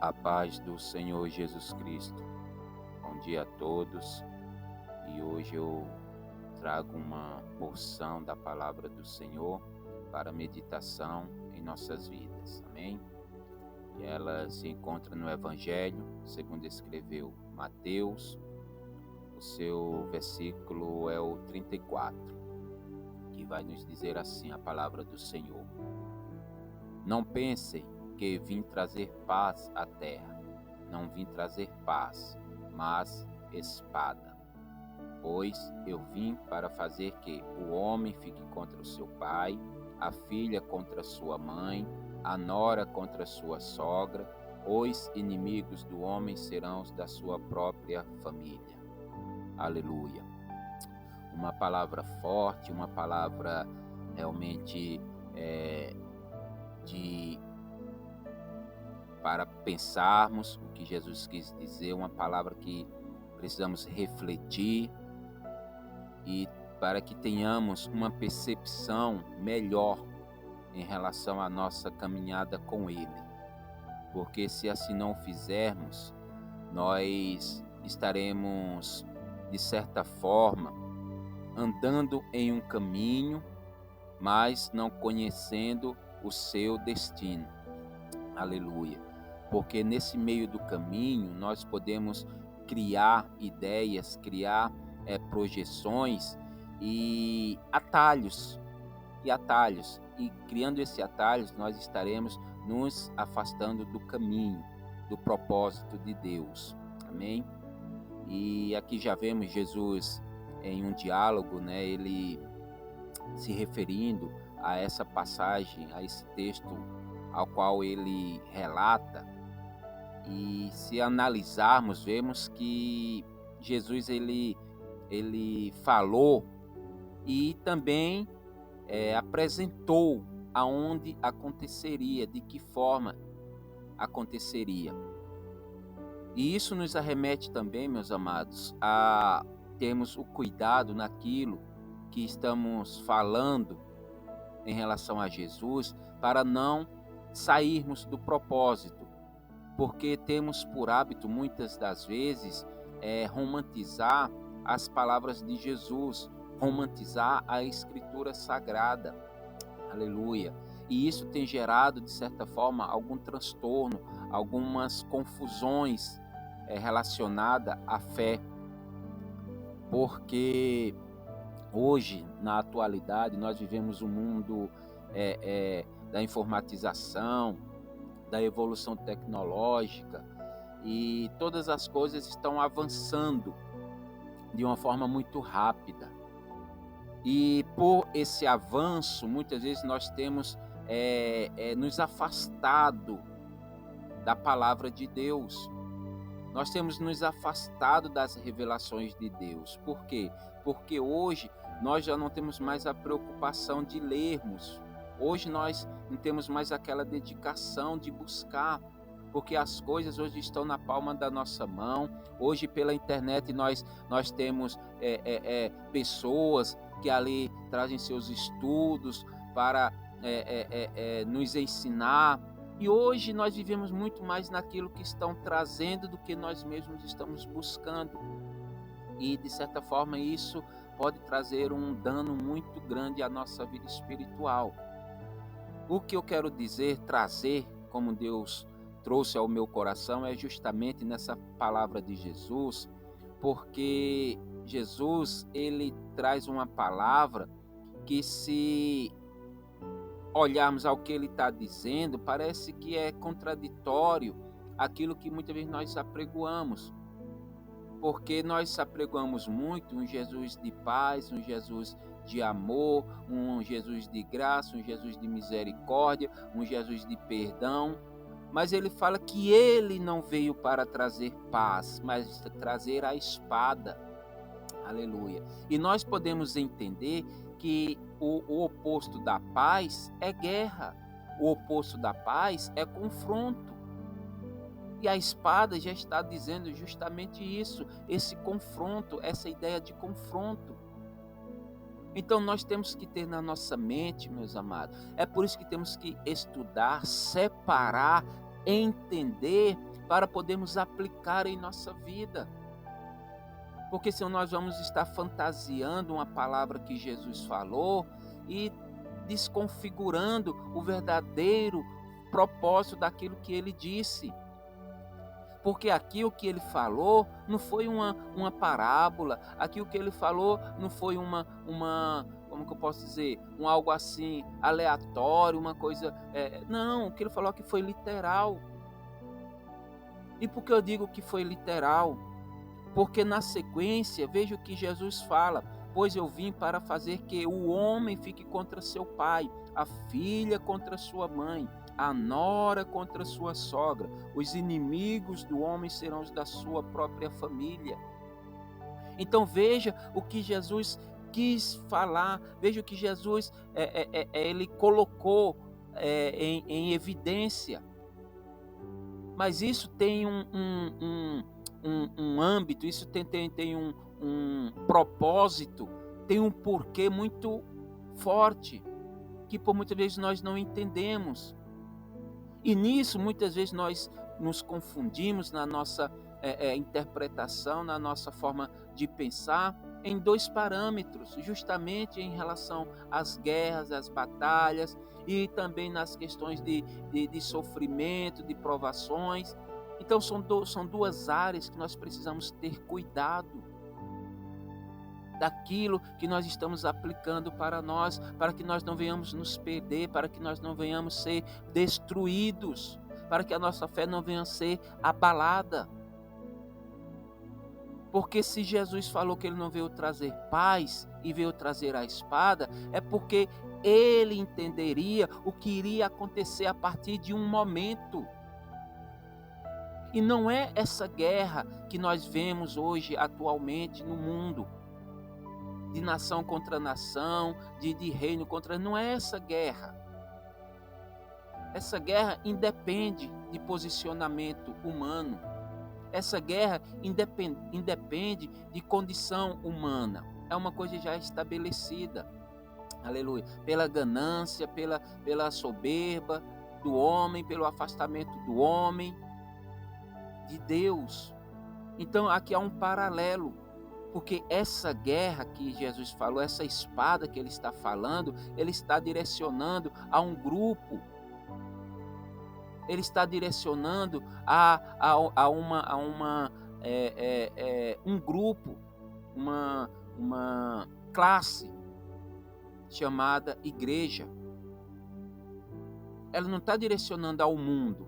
A paz do Senhor Jesus Cristo. Bom dia a todos. E hoje eu trago uma porção da palavra do Senhor para meditação em nossas vidas. Amém? E ela se encontra no Evangelho, segundo escreveu Mateus. O seu versículo é o 34, que vai nos dizer assim a palavra do Senhor. Não pensem que vim trazer paz à terra. Não vim trazer paz, mas espada. Pois eu vim para fazer que o homem fique contra o seu pai, a filha contra sua mãe, a nora contra sua sogra. Os inimigos do homem serão os da sua própria família. Aleluia. Uma palavra forte, uma palavra realmente para pensarmos o que Jesus quis dizer, uma palavra que precisamos refletir e para que tenhamos uma percepção melhor em relação à nossa caminhada com Ele. Porque se assim não fizermos, nós estaremos, de certa forma, andando em um caminho, mas não conhecendo o seu destino. Aleluia. Porque nesse meio do caminho nós podemos criar ideias, criar projeções e atalhos. E criando esses atalhos nós estaremos nos afastando do caminho, do propósito de Deus. Amém? E aqui já vemos Jesus em um diálogo, ele se referindo a essa passagem, a esse texto ao qual ele relata. E se analisarmos, vemos que Jesus ele falou e também apresentou aonde aconteceria, de que forma aconteceria. E isso nos arremete também, meus amados, a termos o cuidado naquilo que estamos falando em relação a Jesus, para não sairmos do propósito, porque temos por hábito muitas das vezes romantizar as palavras de Jesus, romantizar a Escritura Sagrada. Aleluia. E isso tem gerado, de certa forma, algum transtorno, algumas confusões relacionadas à fé, porque hoje, na atualidade, nós vivemos um mundo da informatização, da evolução tecnológica, e todas as coisas estão avançando de uma forma muito rápida. E por esse avanço, muitas vezes nós temos nos afastado da palavra de Deus. Nós temos nos afastado das revelações de Deus. Por quê? Porque hoje nós já não temos mais a preocupação de lermos. Hoje nós não temos mais aquela dedicação de buscar, porque as coisas hoje estão na palma da nossa mão. Hoje pela internet nós temos pessoas que ali trazem seus estudos para nos ensinar. E hoje nós vivemos muito mais naquilo que estão trazendo do que nós mesmos estamos buscando. E, de certa forma, isso pode trazer um dano muito grande à nossa vida espiritual. O que eu quero dizer, trazer, como Deus trouxe ao meu coração, é justamente nessa palavra de Jesus, porque Jesus, ele traz uma palavra que, se olharmos ao que ele está dizendo, parece que é contraditório aquilo que muitas vezes nós apregoamos. Porque nós apregoamos muito um Jesus de paz, um Jesus de amor, um Jesus de graça, um Jesus de misericórdia, um Jesus de perdão. Mas ele fala que ele não veio para trazer paz, mas trazer a espada. Aleluia. E nós podemos entender que o oposto da paz é guerra. O oposto da paz é confronto. E a espada já está dizendo justamente isso, esse confronto, essa ideia de confronto. Então nós temos que ter na nossa mente, meus amados, é por isso que temos que estudar, separar entender para podermos aplicar em nossa vida. Porque senão nós vamos estar fantasiando uma palavra que Jesus falou e desconfigurando o verdadeiro propósito daquilo que ele disse. Porque aqui o que ele falou não foi uma parábola, aqui o que ele falou não foi como que eu posso dizer, algo assim aleatório, uma coisa... não, o que ele falou aqui foi literal. E por que eu digo que foi literal? Porque na sequência, veja o que Jesus fala: pois eu vim para fazer que o homem fique contra seu pai, a filha contra sua mãe, a nora contra sua sogra. Os inimigos do homem serão os da sua própria família. Então veja o que Jesus quis falar, veja o que Jesus ele colocou em evidência. Mas isso tem um âmbito, isso tem um propósito, tem um porquê muito forte, que por muitas vezes nós não entendemos. E nisso, muitas vezes, nós nos confundimos na nossa interpretação, na nossa forma de pensar, em dois parâmetros, justamente em relação às guerras, às batalhas, e também nas questões de sofrimento, de provações. Então são duas áreas que nós precisamos ter cuidado daquilo que nós estamos aplicando para nós, para que nós não venhamos nos perder, para que nós não venhamos ser destruídos, para que a nossa fé não venha a ser abalada. Porque se Jesus falou que ele não veio trazer paz e veio trazer a espada, é porque ele entenderia o que iria acontecer a partir de um momento. E não é essa guerra que nós vemos hoje, atualmente, no mundo, de nação contra nação, de reino contra... Não é essa guerra. Essa guerra independe de posicionamento humano. Essa guerra independe de condição humana. É uma coisa já estabelecida. Aleluia. Pela ganância, pela soberba do homem, pelo afastamento do homem de Deus. Então aqui há um paralelo, porque essa guerra que Jesus falou, essa espada que ele está falando, ele está direcionando a um grupo, ele está direcionando um grupo, uma classe chamada igreja. Ela não está direcionando ao mundo.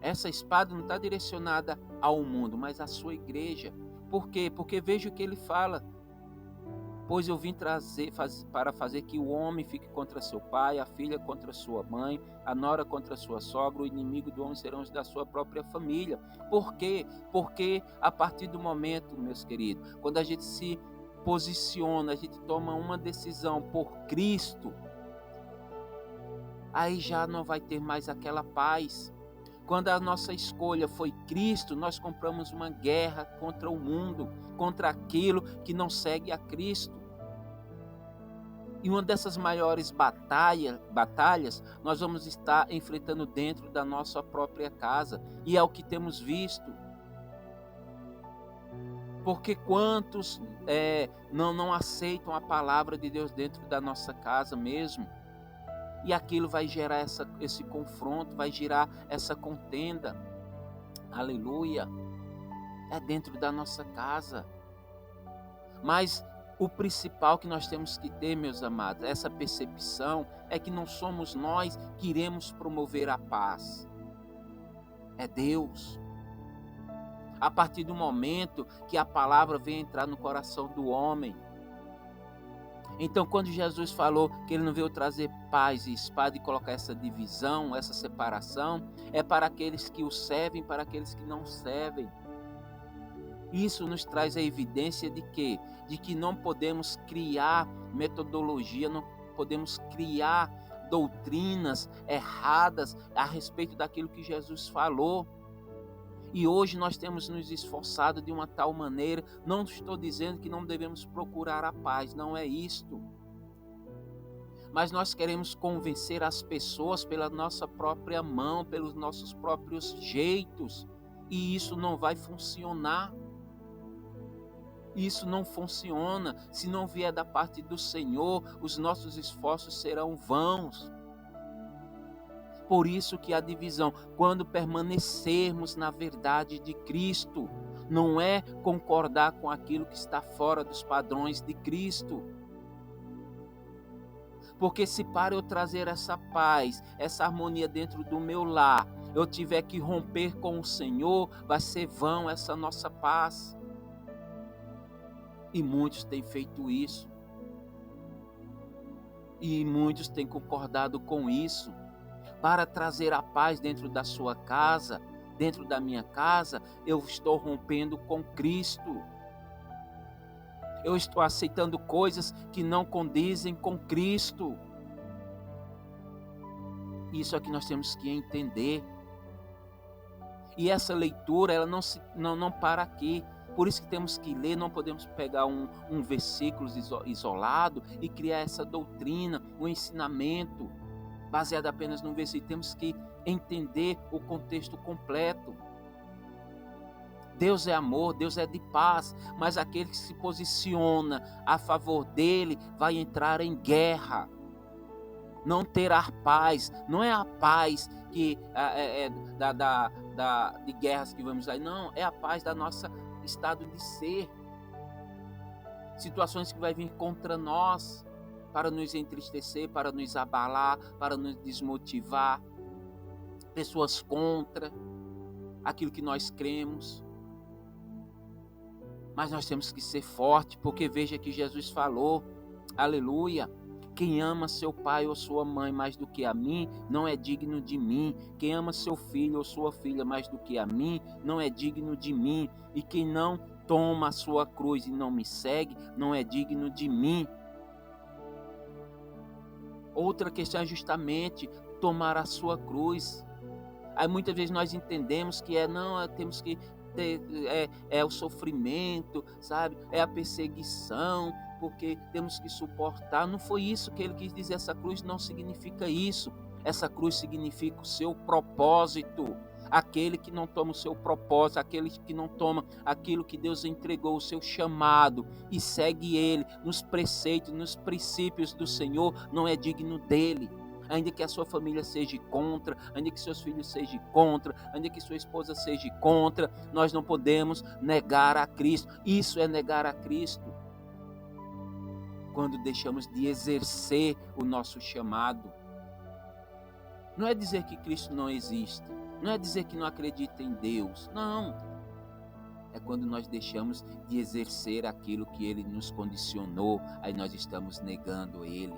Essa espada não está direcionada ao mundo, mas à sua igreja. Por quê? Porque veja o que ele fala. Pois eu vim para fazer que o homem fique contra seu pai, a filha contra sua mãe, a nora contra sua sogra, o inimigo do homem serão os da sua própria família. Por quê? Porque a partir do momento, meus queridos, quando a gente se posiciona, a gente toma uma decisão por Cristo, aí já não vai ter mais aquela paz. Quando a nossa escolha foi Cristo, nós compramos uma guerra contra o mundo, contra aquilo que não segue a Cristo. E uma dessas maiores batalhas nós vamos estar enfrentando dentro da nossa própria casa. E é o que temos visto. Porque quantos não aceitam a palavra de Deus dentro da nossa casa mesmo? E aquilo vai gerar esse confronto, vai gerar essa contenda. Aleluia. É dentro da nossa casa. Mas o principal que nós temos que ter, meus amados, essa percepção, é que não somos nós que iremos promover a paz. É Deus. A partir do momento que a palavra vem entrar no coração do homem. Então, quando Jesus falou que ele não veio trazer paz e espada e colocar essa divisão, essa separação, é para aqueles que o servem, para aqueles que não servem. Isso nos traz a evidência de quê? De que não podemos criar metodologia, não podemos criar doutrinas erradas a respeito daquilo que Jesus falou. E hoje nós temos nos esforçado de uma tal maneira, não estou dizendo que não devemos procurar a paz, não é isto. mas nós queremos convencer as pessoas pela nossa própria mão, pelos nossos próprios jeitos, e isso não vai funcionar. Isso não funciona. Se não vier da parte do Senhor, os nossos esforços serão vãos. Por isso que a divisão, quando permanecermos na verdade de Cristo, não é concordar com aquilo que está fora dos padrões de Cristo. Porque se para eu trazer essa paz, essa harmonia dentro do meu lar, eu tiver que romper com o Senhor, vai ser vão essa nossa paz. E muitos têm feito isso. E muitos têm concordado com isso. Para trazer a paz dentro da sua casa, dentro da minha casa, eu estou rompendo com Cristo. Eu estou aceitando coisas que não condizem com Cristo. Isso é que nós temos que entender. E essa leitura, ela não para aqui. Por isso que temos que ler, não podemos pegar um versículo isolado e criar essa doutrina, um ensinamento baseado apenas num versículo. Temos que entender o contexto completo. Deus é amor, Deus é de paz, mas aquele que se posiciona a favor dele vai entrar em guerra. Não terá paz, não é a paz que de guerras que vamos aí, não, é a paz da nossa estado de ser. Situações que vai vir contra nós para nos entristecer, para nos abalar, para nos desmotivar. Pessoas contra aquilo que nós cremos. Mas nós temos que ser fortes, porque veja que Jesus falou, aleluia, quem ama seu pai ou sua mãe mais do que a mim, não é digno de mim. Quem ama seu filho ou sua filha mais do que a mim, não é digno de mim. E quem não toma a sua cruz e não me segue, não é digno de mim. Outra questão é justamente tomar a sua cruz. Aí muitas vezes nós entendemos que temos que ter, o sofrimento, sabe? É a perseguição, porque temos que suportar. Não foi isso que ele quis dizer. Essa cruz não significa isso. Essa cruz significa o seu propósito. Aquele que não toma o seu propósito, aquele que não toma aquilo que Deus entregou, o seu chamado, e segue ele nos preceitos, nos princípios do Senhor, não é digno dele. Ainda que a sua família seja contra, ainda que seus filhos sejam contra, ainda que sua esposa seja contra, nós não podemos negar a Cristo. Isso é negar a Cristo. Quando deixamos de exercer o nosso chamado. Não é dizer que Cristo não existe. Não é dizer que não acredita em Deus. Não. É quando nós deixamos de exercer aquilo que Ele nos condicionou, aí nós estamos negando Ele.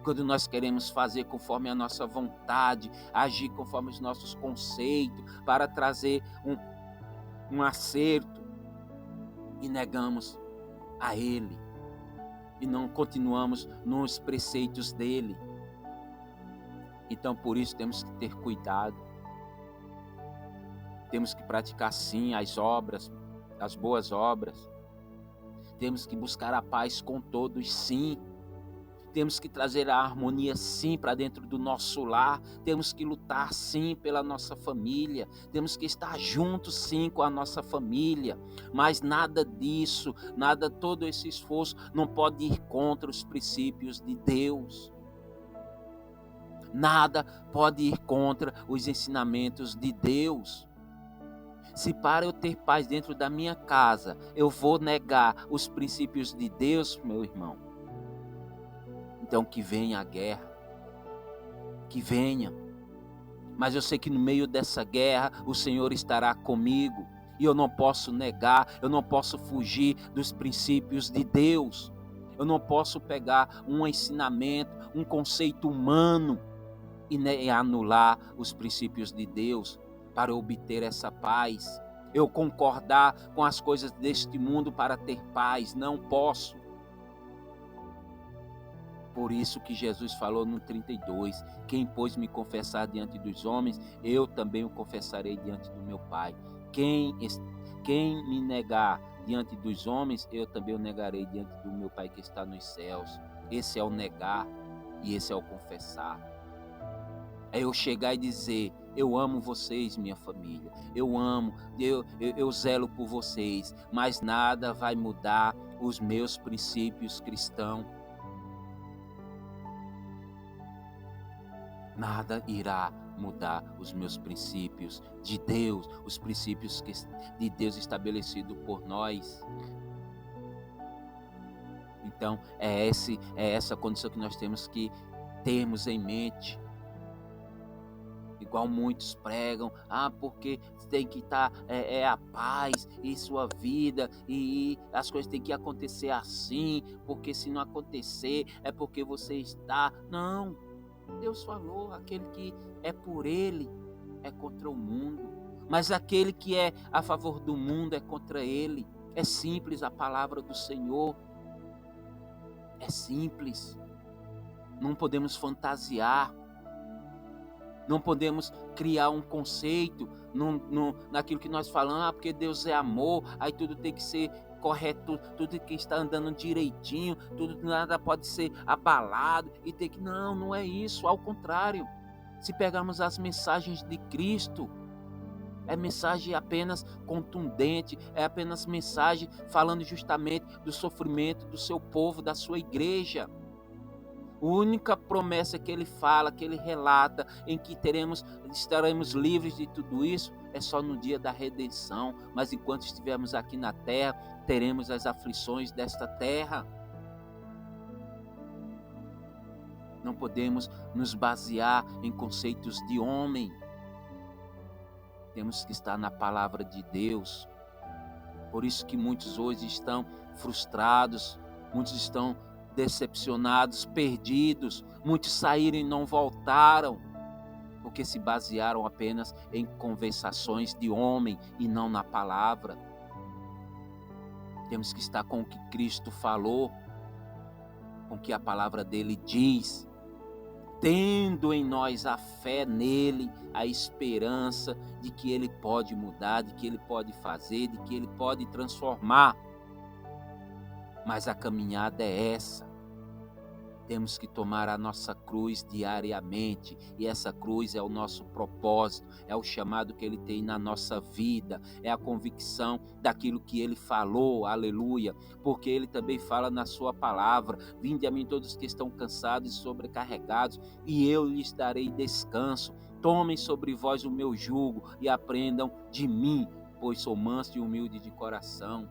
Quando nós queremos fazer conforme a nossa vontade, agir conforme os nossos conceitos, para trazer um acerto, e negamos a Ele, e não continuamos nos preceitos dEle. Então, por isso, temos que ter cuidado. Temos que praticar, sim, as obras, as boas obras. Temos que buscar a paz com todos, sim. Temos que trazer a harmonia, sim, para dentro do nosso lar. Temos que lutar, sim, pela nossa família. Temos que estar juntos, sim, com a nossa família. Mas nada disso, todo esse esforço não pode ir contra os princípios de Deus. Nada pode ir contra os ensinamentos de Deus. Se para eu ter paz dentro da minha casa, eu vou negar os princípios de Deus, meu irmão, então que venha a guerra, que venha. Mas eu sei que no meio dessa guerra, o Senhor estará comigo. E eu não posso negar, eu não posso fugir dos princípios de Deus. Eu não posso pegar um ensinamento, um conceito humano e anular os princípios de Deus para obter essa paz. Eu concordar com as coisas deste mundo para ter paz, não posso. Por isso que Jesus falou no 32, quem pois me confessar diante dos homens, eu também o confessarei diante do meu Pai. Quem me negar diante dos homens, eu também o negarei diante do meu Pai que está nos céus. Esse é o negar. E esse é o confessar. É eu chegar e dizer: eu amo vocês, minha família. Eu amo, eu zelo por vocês. Mas nada vai mudar os meus princípios cristãos. Nada irá mudar os meus princípios de Deus, os princípios de Deus estabelecidos por nós. Então, é essa condição que nós temos que termos em mente. Igual muitos pregam, porque tem que estar a paz em sua vida, e as coisas têm que acontecer assim, porque se não acontecer é porque você está... Não, Deus falou, aquele que é por ele é contra o mundo, mas aquele que é a favor do mundo é contra ele. É simples a palavra do Senhor, é simples, não podemos fantasiar. Não podemos criar um conceito naquilo que nós falamos, porque Deus é amor, aí tudo tem que ser correto, tudo tem que estar andando direitinho, nada pode ser abalado, e tem que... Não é isso, ao contrário. Se pegarmos as mensagens de Cristo, é mensagem apenas contundente, é apenas mensagem falando justamente do sofrimento do seu povo, da sua igreja. A única promessa que ele fala, que ele relata, em que estaremos livres de tudo isso, é só no dia da redenção. Mas enquanto estivermos aqui na terra, teremos as aflições desta terra. Não podemos nos basear em conceitos de homem. Temos que estar na palavra de Deus. Por isso que muitos hoje estão frustrados, muitos estão decepcionados, perdidos. Muitos saíram e não voltaram, porque se basearam apenas em conversações de homem e não na palavra. Temos que estar com o que Cristo falou, com o que a palavra dele diz, tendo em nós a fé nele, a esperança de que ele pode mudar, de que ele pode fazer, de que ele pode transformar. Mas a caminhada é essa. Temos que tomar a nossa cruz diariamente, e essa cruz é o nosso propósito, é o chamado que ele tem na nossa vida, é a convicção daquilo que ele falou, aleluia, porque ele também fala na sua palavra: vinde a mim todos que estão cansados e sobrecarregados, e eu lhes darei descanso. Tomem sobre vós o meu jugo e aprendam de mim, pois sou manso e humilde de coração.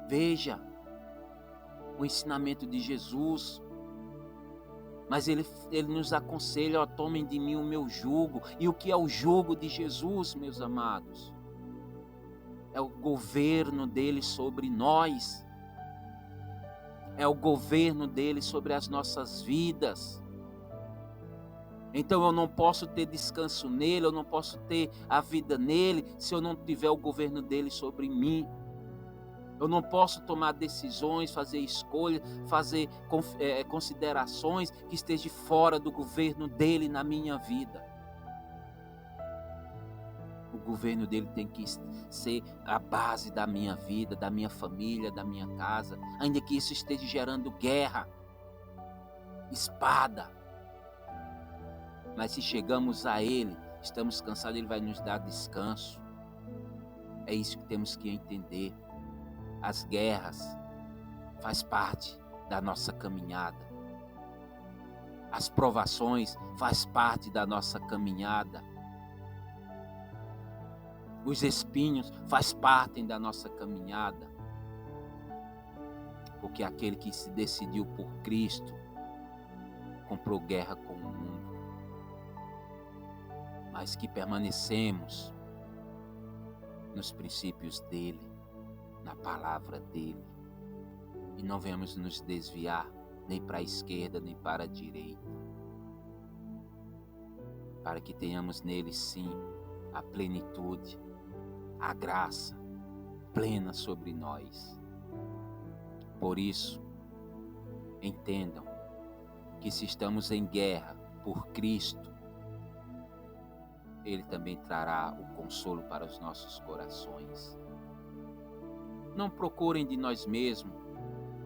Veja o ensinamento de Jesus, mas ele nos aconselha: tomem de mim o meu jugo. E o que é o jugo de Jesus, meus amados? É o governo dele sobre nós, é o governo dele sobre as nossas vidas. Então eu não posso ter descanso nele, eu não posso ter a vida nele, se eu não tiver o governo dele sobre mim. Eu não posso tomar decisões, fazer escolhas, fazer considerações que estejam fora do governo dele na minha vida. O governo dele tem que ser a base da minha vida, da minha família, da minha casa, ainda que isso esteja gerando guerra, espada. Mas se chegamos a ele, estamos cansados, ele vai nos dar descanso. É isso que temos que entender. As guerras faz parte da nossa caminhada. As provações faz parte da nossa caminhada. Os espinhos faz parte da nossa caminhada. Porque aquele que se decidiu por Cristo comprou guerra com o mundo. Mas que permanecemos nos princípios dele, na palavra dele, e não venhamos nos desviar nem para a esquerda nem para a direita, para que tenhamos nele sim a plenitude, a graça plena sobre nós. Por isso, entendam que se estamos em guerra por Cristo, ele também trará o consolo para os nossos corações. Não procurem de nós mesmos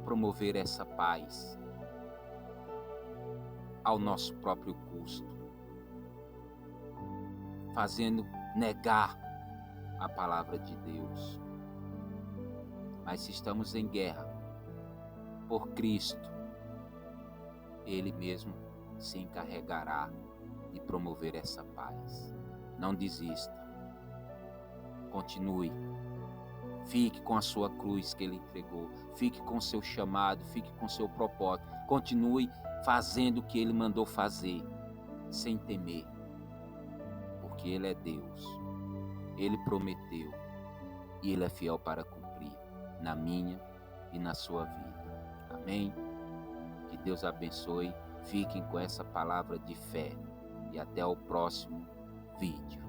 promover essa paz. ao nosso próprio custo, fazendo negar a palavra de Deus. Mas se estamos em guerra por Cristo, Ele mesmo se encarregará de promover essa paz. Não desista. Continue. Fique com a sua cruz que Ele entregou. Fique com o seu chamado, fique com o seu propósito. Continue fazendo o que Ele mandou fazer, sem temer. Porque Ele é Deus. Ele prometeu. E Ele é fiel para cumprir na minha e na sua vida. Amém? Que Deus abençoe. Fiquem com essa palavra de fé. E até o próximo vídeo.